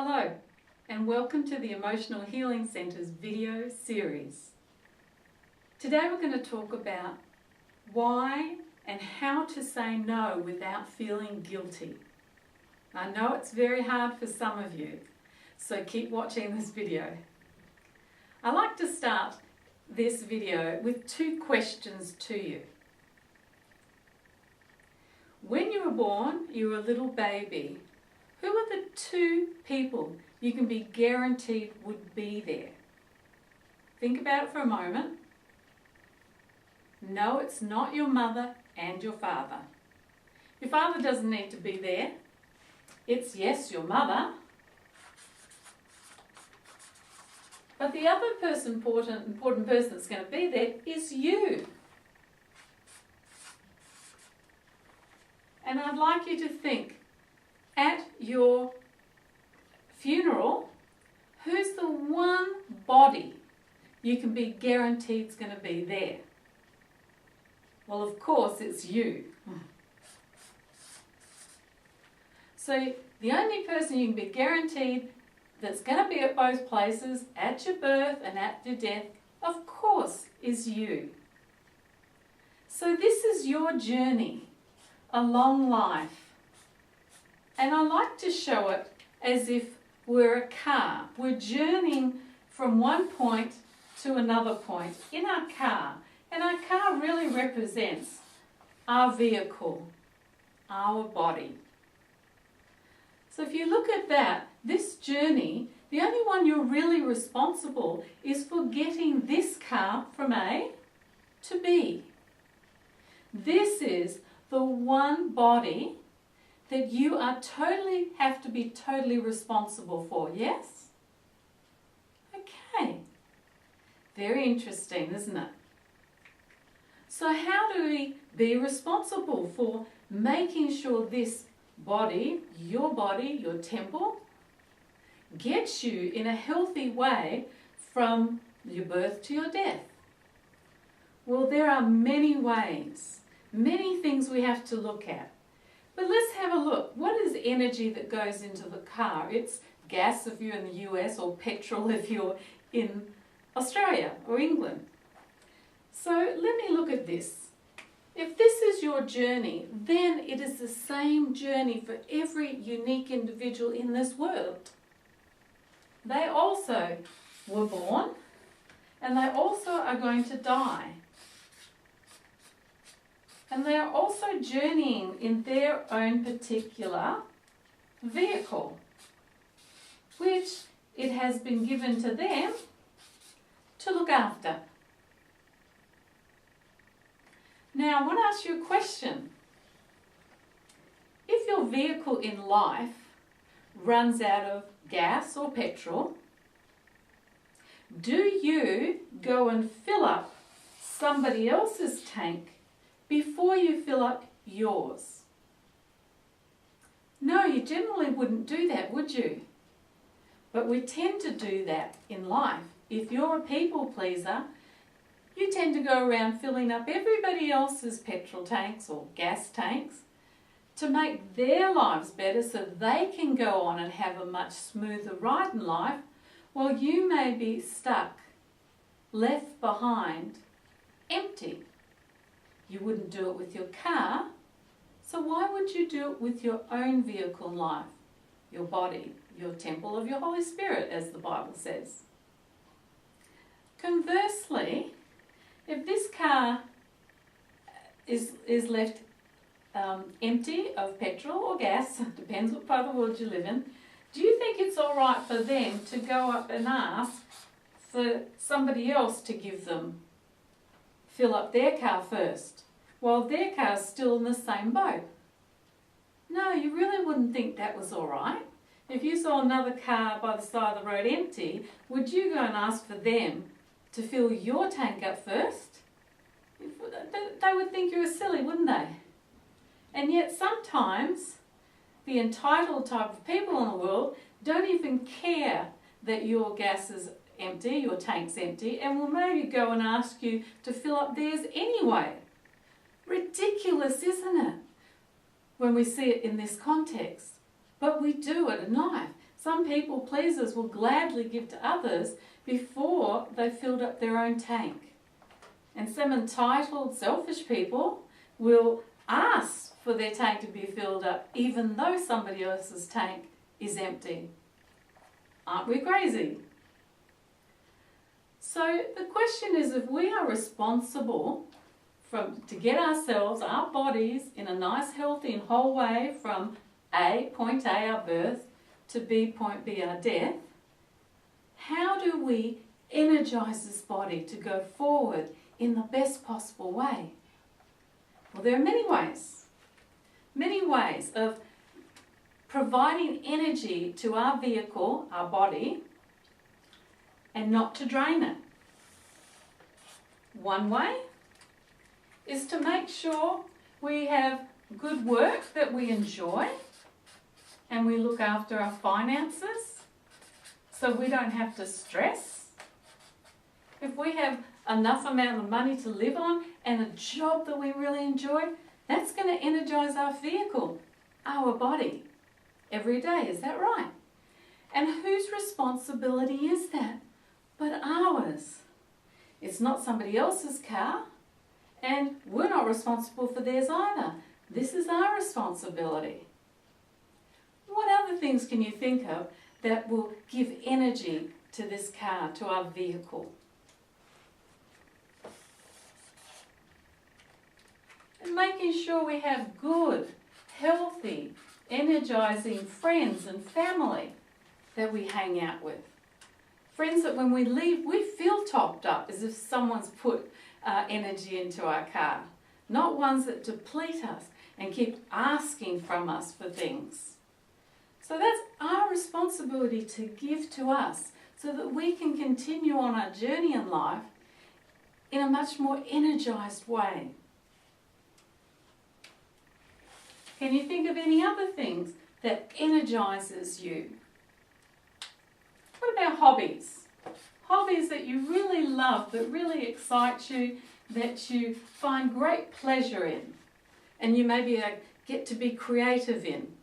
Hello and welcome to the Emotional Healing Centre's video series. Today we're going to talk about why and how to say no without feeling guilty. I know it's very hard for some of you, so keep watching this video. I like to start this video with two questions to you. When you were born, you were a little baby. Who are the two people you can be guaranteed would be there? Think about it for a moment. No, it's not your mother and your father. Your father doesn't need to be there. It's, yes, your mother. But the other important person that's going to be there is you. And I'd like you to think, at your funeral, who's the one body you can be guaranteed is going to be there? Well, of course, it's you. So the only person you can be guaranteed that's going to be at both places, at your birth and at your death, of course, is you. So this is your journey, a long life. And I like to show it as if we're a car. We're journeying from one point to another point in our car. And our car really represents our vehicle, our body. So if you look at that, this journey, the only one you're really responsible is for getting this car from A to B. This is the one body that you have to be totally responsible for, yes? Okay. Very interesting, isn't it? So how do we be responsible for making sure this body, your temple, gets you in a healthy way from your birth to your death? Well, there are many ways, many things we have to look at. But let's have a look. What is energy that goes into the car? It's gas if you're in the US, or petrol if you're in Australia or England. So let me look at this. If this is your journey, then it is the same journey for every unique individual in this world. They also were born, and they also are going to die. And they are also journeying in their own particular vehicle, which it has been given to them to look after. Now, I want to ask you a question. If your vehicle in life runs out of gas or petrol, do you go and fill up somebody else's tank before you fill up yours? No, you generally wouldn't do that, would you? But we tend to do that in life. If you're a people pleaser, you tend to go around filling up everybody else's petrol tanks or gas tanks to make their lives better so they can go on and have a much smoother ride in life, while you may be stuck, left behind, empty. You wouldn't do it with your car, so why would you do it with your own vehicle in life, your body, your temple of your Holy Spirit, as the Bible says? Conversely, if this car is left empty of petrol or gas, depends what part of the world you live in, do you think it's all right for them to go up and ask for somebody else to fill up their car first, while their car's still in the same boat? No, you really wouldn't think that was all right. If you saw another car by the side of the road empty, would you go and ask for them to fill your tank up first? They would think you were silly, wouldn't they? And yet sometimes the entitled type of people in the world don't even care that your gas is empty, your tank's empty, and will maybe go and ask you to fill up theirs anyway. Ridiculous, isn't it? When we see it in this context. But we do it in life. Some people pleasers will gladly give to others before they've filled up their own tank. And some entitled, selfish people will ask for their tank to be filled up even though somebody else's tank is empty. Aren't we crazy? So the question is, if we are responsible to get ourselves, our bodies, in a nice, healthy and whole way from point A, our birth, to point B, our death, how do we energize this body to go forward in the best possible way? Well, there are many ways of providing energy to our vehicle, our body, and not to drain it. One way is to make sure we have good work that we enjoy and we look after our finances so we don't have to stress. If we have enough amount of money to live on and a job that we really enjoy, that's going to energize our vehicle, our body, every day. Is that right? And whose responsibility is that but ours? It's not somebody else's car, and we're not responsible for theirs either. This is our responsibility. What other things can you think of that will give energy to this car, to our vehicle? And making sure we have good, healthy, energizing friends and family that we hang out with. Friends that when we leave, we feel topped up as if someone's put energy into our car. Not ones that deplete us and keep asking from us for things. So that's our responsibility to give to us so that we can continue on our journey in life in a much more energized way. Can you think of any other things that energizes you? What about hobbies? Hobbies that you really love, that really excite you, that you find great pleasure in, and you maybe get to be creative in.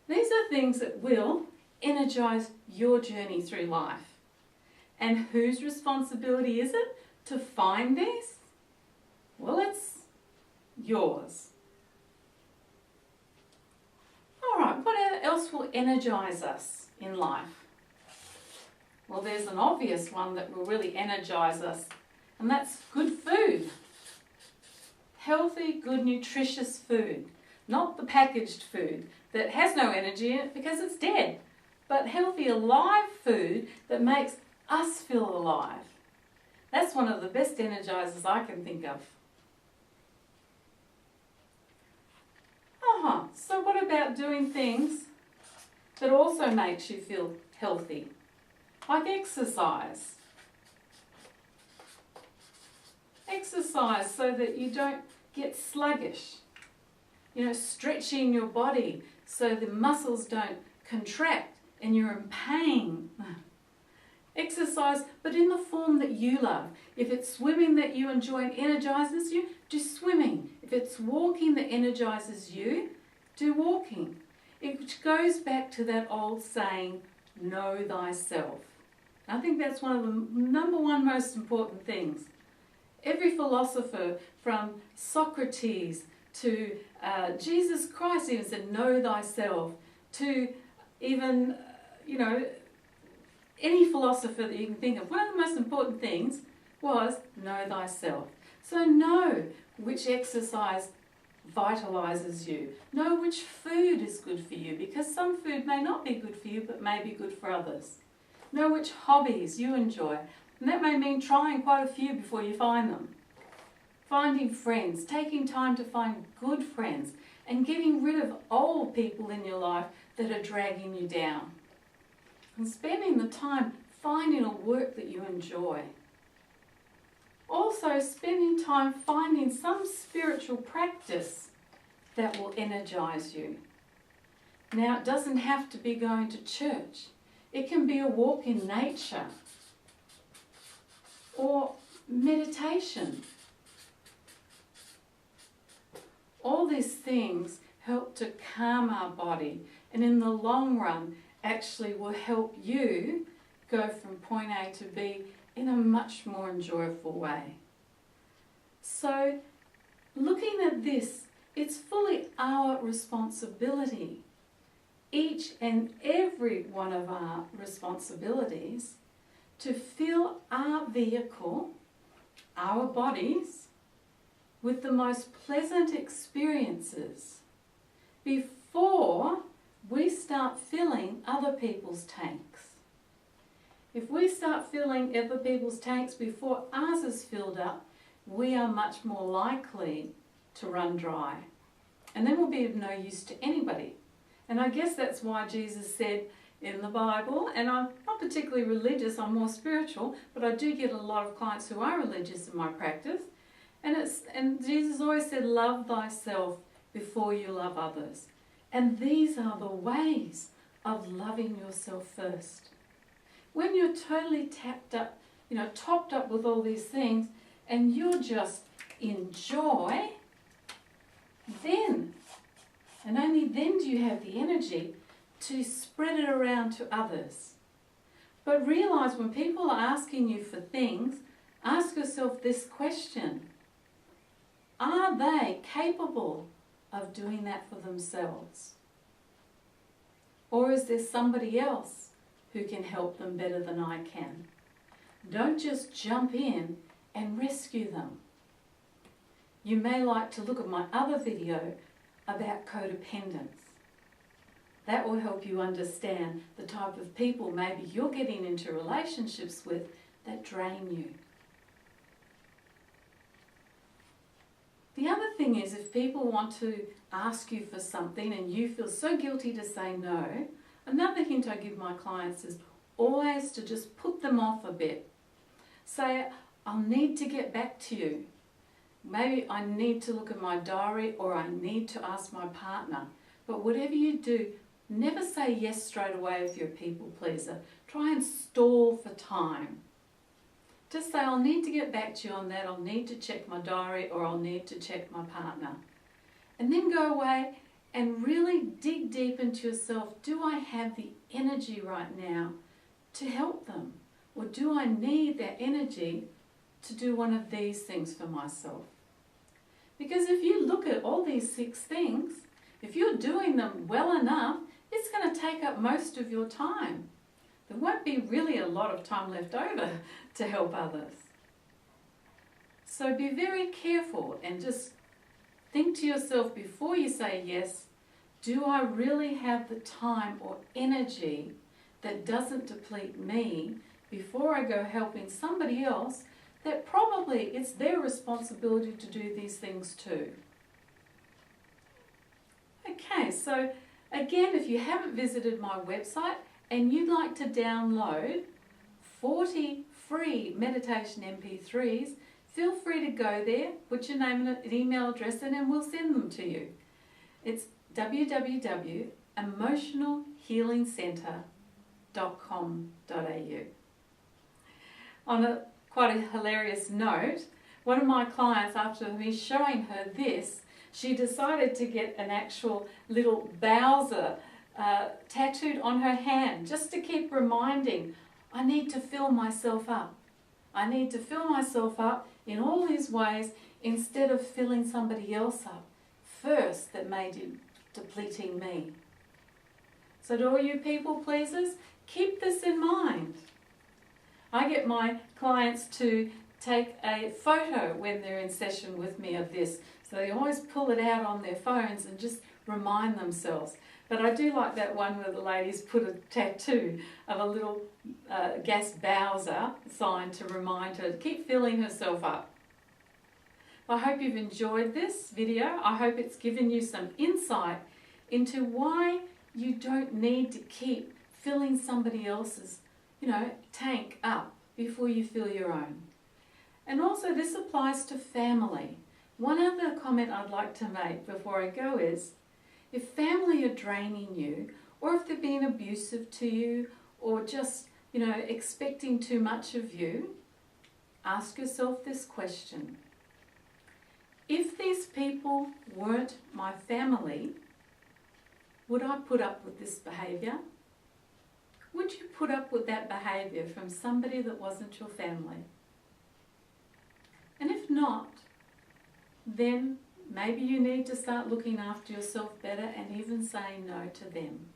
These are things that will energize your journey through life. And whose responsibility is it to find these? Well, it's yours. All right, what else will energize us in life? Well, there's an obvious one that will really energize us, and that's good food. Healthy, good, nutritious food. Not the packaged food that has no energy in it because it's dead, but healthy, alive food that makes us feel alive. That's one of the best energizers I can think of. So what about doing things that also makes you feel healthy? Like exercise. Exercise so that you don't get sluggish. You know, stretching your body so the muscles don't contract and you're in pain. Exercise, but in the form that you love. If it's swimming that you enjoy and energizes you, do swimming. If it's walking that energizes you, do walking. It goes back to that old saying, know thyself. I think that's one of the number one most important things. Every philosopher from Socrates to Jesus Christ even said, know thyself, to even, any philosopher that you can think of. One of the most important things was know thyself. So know which exercise vitalizes you. Know which food is good for you, because some food may not be good for you but may be good for others. Know which hobbies you enjoy, and that may mean trying quite a few before you find them. Finding friends, taking time to find good friends, and getting rid of old people in your life that are dragging you down. And spending the time finding a work that you enjoy. Also spending time finding some spiritual practice that will energize you. Now, it doesn't have to be going to church. It can be a walk in nature or meditation. All these things help to calm our body and in the long run actually will help you go from point A to B in a much more enjoyable way. So, looking at this, it's fully our responsibility, each and every one of our responsibilities, to fill our vehicle, our bodies, with the most pleasant experiences before we start filling other people's tanks. If we start filling other people's tanks before ours is filled up, we are much more likely to run dry. And then we'll be of no use to anybody. And I guess that's why Jesus said in the Bible, and I'm not particularly religious, I'm more spiritual, but I do get a lot of clients who are religious in my practice. And Jesus always said, love thyself before you love others. And these are the ways of loving yourself first. When you're totally tapped up, topped up with all these things, and you're just in joy, then, and only then do you have the energy to spread it around to others. But realize when people are asking you for things, ask yourself this question: are they capable of doing that for themselves? Or is there somebody else who can help them better than I can? Don't just jump in and rescue them. You may like to look at my other video about codependence. That will help you understand the type of people maybe you're getting into relationships with that drain you. The other thing is, if people want to ask you for something and you feel so guilty to say no, another hint I give my clients is always to just put them off a bit. Say, I'll need to get back to you. Maybe I need to look at my diary, or I need to ask my partner. But whatever you do, never say yes straight away if you're a people pleaser. Try and stall for time. Just say, I'll need to get back to you on that, I'll need to check my diary, or I'll need to check my partner. And then go away and really dig deep into yourself. Do I have the energy right now to help them? Or do I need that energy to do one of these things for myself? Because if you look at all these 6 things, if you're doing them well enough, it's going to take up most of your time. There won't be really a lot of time left over to help others. So be very careful and just think to yourself before you say yes, do I really have the time or energy that doesn't deplete me before I go helping somebody else that probably it's their responsibility to do these things too. Okay, so again, if you haven't visited my website and you'd like to download 40 free meditation MP3s, feel free to go there, put your name and an email address in, and we'll send them to you. It's www.emotionalhealingcentre.com.au. On a quite a hilarious note, one of my clients, after me showing her this, she decided to get an actual little Bowser tattooed on her hand, just to keep reminding, I need to fill myself up. I need to fill myself up in all these ways instead of filling somebody else up first that may be depleting me. So to all you people pleasers, keep this in mind. I get my clients to take a photo when they're in session with me of this. So they always pull it out on their phones and just remind themselves. But I do like that one where the ladies put a tattoo of a little gas Bowser sign to remind her to keep filling herself up. I hope you've enjoyed this video. I hope it's given you some insight into why you don't need to keep filling somebody else's, tank up before you fill your own. And also this applies to family. One other comment I'd like to make before I go is, if family are draining you, or if they're being abusive to you, or just, expecting too much of you, ask yourself this question. If these people weren't my family, would I put up with this behaviour? Would you put up with that behaviour from somebody that wasn't your family? And if not, then maybe you need to start looking after yourself better and even saying no to them.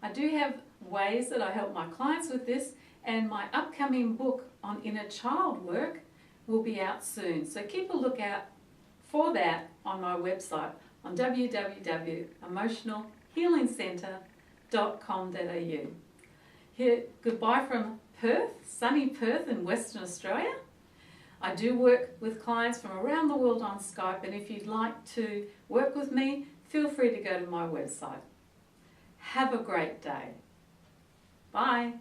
I do have ways that I help my clients with this, and my upcoming book on inner child work will be out soon. So keep a lookout for that on my website on www.emotionalhealingcentre.com.au. Here, goodbye from Perth, sunny Perth in Western Australia. I do work with clients from around the world on Skype, and if you'd like to work with me, feel free to go to my website. Have a great day. Bye.